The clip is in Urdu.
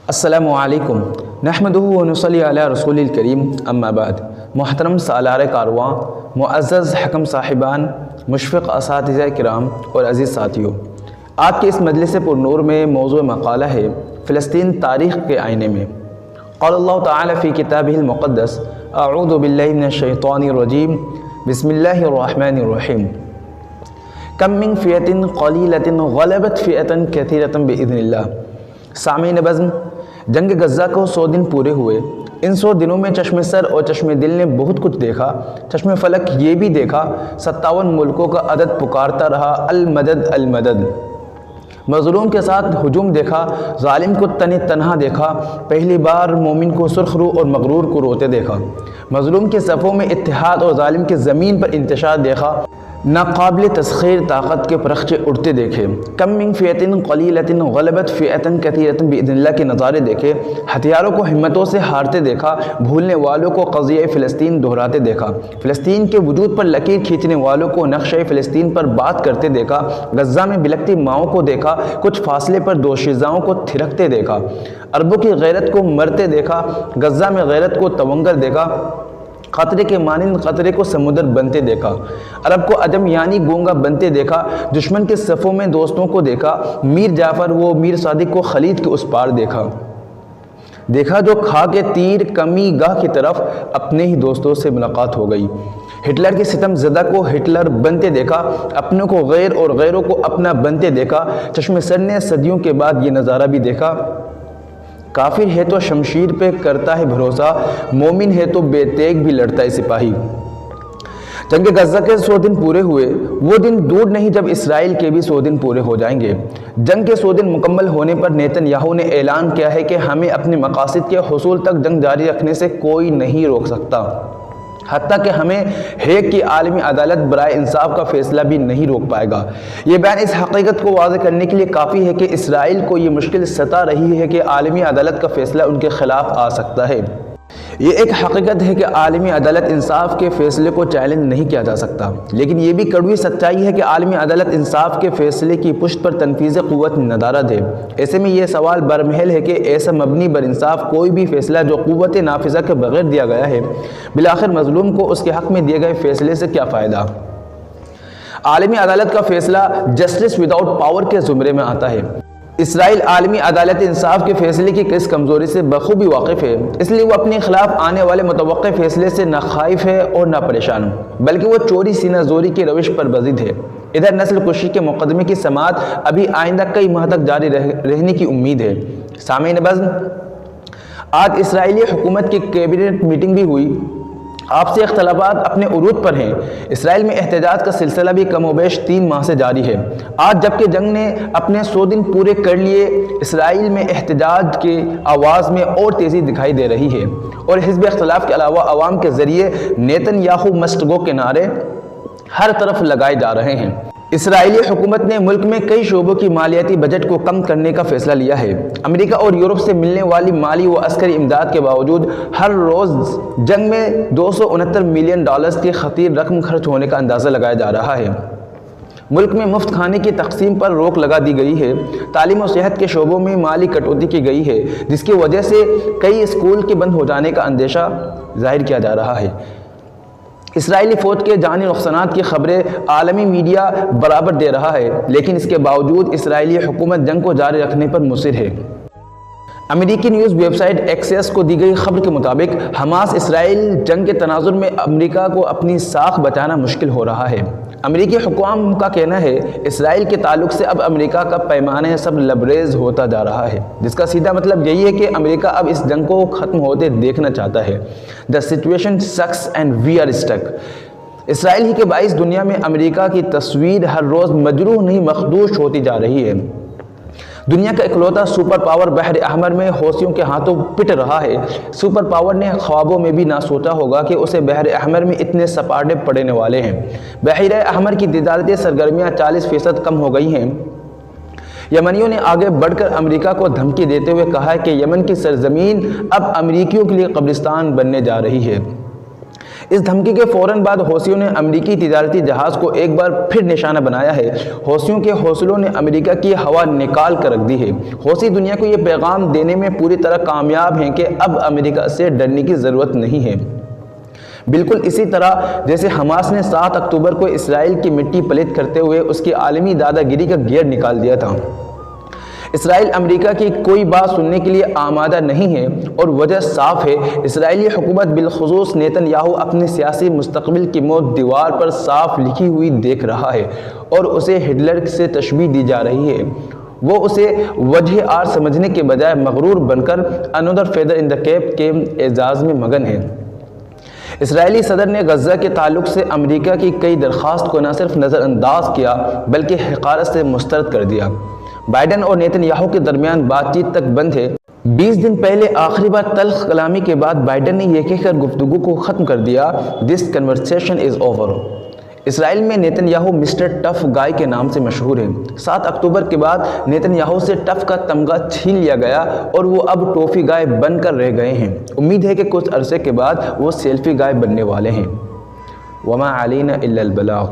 السلام علیکم نحمدہ و نصلی علی رسول الکریم اما بعد۔ محترم سالار کارواں، معزز حکم صاحبان، مشفق اساتذہ کرام اور عزیز ساتھیوں، آج کے اس مجلس پر نور میں موضوع مقالہ ہے فلسطین تاریخ کے آئینے میں۔ قال اللہ تعالی فی کتابہ المقدس اعوذ باللہ من الشیطان الرجیم بسم اللہ الرحمن الرحیم کم من فئۃ قلیلۃ غلبت فئۃ کثیرۃ باذن اللہ۔ سامعین بزم، جنگ غزہ کو 100 دن پورے ہوئے۔ ان 100 دنوں میں چشم سر اور چشم دل نے بہت کچھ دیکھا۔ چشم فلک یہ بھی دیکھا 57 ملکوں کا عدد پکارتا رہا المدد المدد۔ مظلوم کے ساتھ ہجوم دیکھا، ظالم کو تنہا دیکھا، پہلی بار مومن کو سرخ رو اور مغرور کو روتے دیکھا، مظلوم کے صفوں میں اتحاد اور ظالم کے زمین پر انتشار دیکھا، ناقابل تسخیر طاقت کے پرخچے اڑتے دیکھے، کم من فئۃ قلیلۃ غلبت فئۃ کثیرۃ باذن اللہ کے نظارے دیکھے، ہتھیاروں کو ہمتوں سے ہارتے دیکھا، بھولنے والوں کو قضیہ فلسطین دہراتے دیکھا، فلسطین کے وجود پر لکیر کھینچنے والوں کو نقشہ فلسطین پر بات کرتے دیکھا، غزہ میں بلکتی ماؤں کو دیکھا، کچھ فاصلے پر دوشیزاؤں کو تھرکتے دیکھا، عربوں کی غیرت کو مرتے دیکھا، غزہ میں غیرت کو تونگر دیکھا، قطرے کے مانند قطرے کو سمندر بنتے دیکھا، عرب کو عجم یعنی گونگا بنتے دیکھا، دشمن کے صفوں میں دوستوں کو دیکھا، میر جعفر و میر صادق کو خلیج کے اس پار دیکھا جو کھا کے تیر کمی گاہ کی طرف اپنے ہی دوستوں سے ملاقات ہو گئی، ہٹلر کے ستم زدہ کو ہٹلر بنتے دیکھا، اپنوں کو غیر اور غیروں کو اپنا بنتے دیکھا، چشم سر نے صدیوں کے بعد یہ نظارہ بھی دیکھا، کافر ہے تو شمشیر پہ کرتا ہے بھروسہ، مومن ہے تو بے تیغ بھی لڑتا ہے سپاہی۔ جنگ غزہ کے 100 دن پورے ہوئے، وہ دن دور نہیں جب اسرائیل کے بھی 100 دن پورے ہو جائیں گے۔ جنگ کے 100 دن مکمل ہونے پر نیتن یاہو نے اعلان کیا ہے کہ ہمیں اپنے مقاصد کے حصول تک جنگ جاری رکھنے سے کوئی نہیں روک سکتا، حتیٰ کہ ہمیں ہیگ کی عالمی عدالت برائے انصاف کا فیصلہ بھی نہیں روک پائے گا۔ یہ بیان اس حقیقت کو واضح کرنے کے لیے کافی ہے کہ اسرائیل کو یہ مشکل ستا رہی ہے کہ عالمی عدالت کا فیصلہ ان کے خلاف آ سکتا ہے۔ یہ ایک حقیقت ہے کہ عالمی عدالت انصاف کے فیصلے کو چیلنج نہیں کیا جا سکتا، لیکن یہ بھی کڑوی سچائی ہے کہ عالمی عدالت انصاف کے فیصلے کی پشت پر تنفیذ قوت ندارد ہے۔ ایسے میں یہ سوال برمحل ہے کہ ایسا مبنی بر انصاف کوئی بھی فیصلہ جو قوت نافذہ کے بغیر دیا گیا ہے، بالآخر مظلوم کو اس کے حق میں دیے گئے فیصلے سے کیا فائدہ؟ عالمی عدالت کا فیصلہ جسٹس وداؤٹ پاور کے زمرے میں آتا ہے۔ اسرائیل عالمی عدالت انصاف کے فیصلے کی کس کمزوری سے بخوبی واقف ہے، اس لیے وہ اپنے خلاف آنے والے متوقع فیصلے سے نہ خائف ہے اور نہ پریشان، بلکہ وہ چوری سینہ زوری کی روش پر بضد ہے۔ ادھر نسل کشی کے مقدمے کی سماعت ابھی آئندہ کئی ماہ تک جاری رہنے کی امید ہے۔ سامعین بزم، آج اسرائیلی حکومت کی کیبنٹ میٹنگ بھی ہوئی۔ آپ سے اختلافات اپنے عروج پر ہیں۔ اسرائیل میں احتجاج کا سلسلہ بھی کم و بیش 3 ماہ سے جاری ہے۔ آج جبکہ جنگ نے اپنے 100 دن پورے کر لیے، اسرائیل میں احتجاج کے آواز میں اور تیزی دکھائی دے رہی ہے، اور حزب اختلاف کے علاوہ عوام کے ذریعے نیتن یاہو مسٹ گو کے نعرے ہر طرف لگائے جا رہے ہیں۔ اسرائیلی حکومت نے ملک میں کئی شعبوں کی مالیاتی بجٹ کو کم کرنے کا فیصلہ لیا ہے۔ امریکہ اور یورپ سے ملنے والی مالی و عسکری امداد کے باوجود ہر روز جنگ میں $269 ملین کی خطیر رقم خرچ ہونے کا اندازہ لگایا جا رہا ہے۔ ملک میں مفت کھانے کی تقسیم پر روک لگا دی گئی ہے۔ تعلیم و صحت کے شعبوں میں مالی کٹوتی کی گئی ہے، جس کی وجہ سے کئی اسکول کے بند ہو جانے کا اندیشہ ظاہر کیا جا رہا ہے۔ اسرائیلی فوج کے جانی نقصانات کی خبریں عالمی میڈیا برابر دے رہا ہے، لیکن اس کے باوجود اسرائیلی حکومت جنگ کو جاری رکھنے پر مصر ہے۔ امریکی نیوز ویب سائٹ ایکسیس کو دی گئی خبر کے مطابق حماس اسرائیل جنگ کے تناظر میں امریکہ کو اپنی ساکھ بچانا مشکل ہو رہا ہے۔ امریکی حکام کا کہنا ہے اسرائیل کے تعلق سے اب امریکہ کا پیمانہ سب لبریز ہوتا جا رہا ہے، جس کا سیدھا مطلب یہی ہے کہ امریکہ اب اس جنگ کو ختم ہوتے دیکھنا چاہتا ہے۔ The situation sucks and we are stuck۔ اسرائیل ہی کے باعث دنیا میں امریکہ کی تصویر ہر روز مجروح نہیں مخدوش ہوتی جا رہی ہے۔ دنیا کا اکلوتا سپر پاور بحر احمر میں حوثیوں کے ہاتھوں پٹ رہا ہے۔ سپر پاور نے خوابوں میں بھی نہ سوچا ہوگا کہ اسے بحر احمر میں اتنے سپاٹے پڑنے والے ہیں۔ بحیرہ احمر کی تجارتی سرگرمیاں 40% کم ہو گئی ہیں۔ یمنیوں نے آگے بڑھ کر امریکہ کو دھمکی دیتے ہوئے کہا ہے کہ یمن کی سرزمین اب امریکیوں کے لیے قبرستان بننے جا رہی ہے۔ اس دھمکی کے فوراً بعد حوثیوں نے امریکی تجارتی جہاز کو ایک بار پھر نشانہ بنایا ہے۔ حوثیوں کے حوصلوں نے امریکہ کی ہوا نکال کر رکھ دی ہے۔ حوثی دنیا کو یہ پیغام دینے میں پوری طرح کامیاب ہیں کہ اب امریکہ سے ڈرنے کی ضرورت نہیں ہے۔ بالکل اسی طرح جیسے حماس نے 7 اکتوبر کو اسرائیل کی مٹی پلیت کرتے ہوئے اس کی عالمی دادا گیری کا گیئر نکال دیا تھا۔ اسرائیل امریکہ کی کوئی بات سننے کے لیے آمادہ نہیں ہے، اور وجہ صاف ہے۔ اسرائیلی حکومت بالخصوص نیتن یاہو اپنے سیاسی مستقبل کی موت دیوار پر صاف لکھی ہوئی دیکھ رہا ہے، اور اسے ہٹلر سے تشبیہ دی جا رہی ہے۔ وہ اسے وجہ آر سمجھنے کے بجائے مغرور بن کر another feather in the cap کے اعزاز میں مگن ہے۔ اسرائیلی صدر نے غزہ کے تعلق سے امریکہ کی کئی درخواست کو نہ صرف نظر انداز کیا بلکہ حقارت سے مسترد کر دیا۔ بائیڈن اور نیتن یاہو کے درمیان بات چیت تک بند ہے۔ 20 دن پہلے آخری بار تلخ کلامی کے بعد بائیڈن نے یہ کہہ کر گفتگو کو ختم کر دیا، "This conversation is over"۔ اسرائیل میں نیتن یاہو مسٹر ٹف گائے کے نام سے مشہور ہے۔ 7 اکتوبر کے بعد نیتن یاہو سے ٹف کا تمغہ چھین لیا گیا اور وہ اب ٹوفی گائے بن کر رہ گئے ہیں۔ امید ہے کہ کچھ عرصے کے بعد وہ سیلفی گائے بننے والے ہیں۔ وما علینا الا البلاغ۔